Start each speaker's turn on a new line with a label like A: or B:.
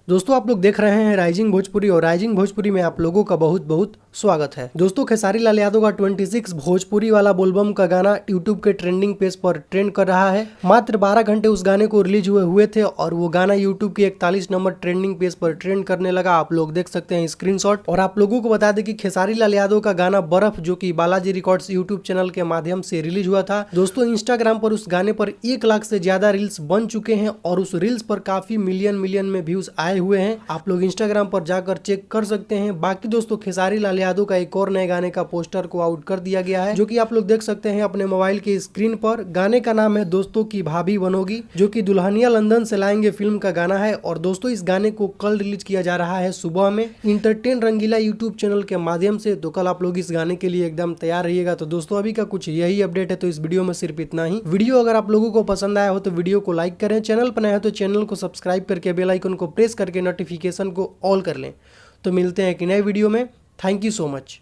A: दोस्तों आप लोग देख रहे हैं राइजिंग भोजपुरी और राइजिंग भोजपुरी में आप लोगों का बहुत बहुत स्वागत है। दोस्तों खेसारी लाल यादव का 26 भोजपुरी वाला बोलबम का गाना यूट्यूब के ट्रेंडिंग पेज पर ट्रेंड कर रहा है। मात्र 12 घंटे उस गाने को रिलीज हुए थे और वो गाना यूट्यूब के 41 नंबर ट्रेंडिंग पेज पर ट्रेंड करने लगा। आप लोग देख सकते हैं स्क्रीनशॉट। और आप लोगों को बता दें कि खेसारी लाल यादव का गाना बर्फ जो कि बालाजी रिकॉर्ड्स यूट्यूब चैनल के माध्यम से रिलीज हुआ था। दोस्तों इंस्टाग्राम पर उस गाने पर 1 लाख से ज्यादा रील्स बन चुके हैं और उस रील्स पर काफी मिलियन में व्यूज आए हुए हैं। आप लोग इंस्टाग्राम पर जाकर चेक कर सकते हैं। बाकी दोस्तों खेसारी लाल यादव का एक और नए गाने का पोस्टर को आउट कर दिया गया है जो कि आप लोग देख सकते हैं अपने मोबाइल के स्क्रीन पर। गाने का नाम है दोस्तों की भाभी बनोगी, जो कि दुल्हनिया लंदन से लाएंगे फिल्म का गाना है। और दोस्तों इस गाने को कल रिलीज किया जा रहा है सुबह में इंटरटेन रंगीला यूट्यूब चैनल के माध्यम से। तो कल आप लोग इस गाने के लिए एकदम तैयार रहिएगा। तो दोस्तों अभी का कुछ यही अपडेट है। तो इस वीडियो में सिर्फ इतना ही। वीडियो अगर आप लोगों को पसंद आया हो तो वीडियो को लाइक करें, चैनल पर नया हो तो चैनल को सब्सक्राइब करके बेल आइकन को प्रेस करके नोटिफिकेशन को ऑल कर लें। तो मिलते हैं एक नए वीडियो में। Thank you so much.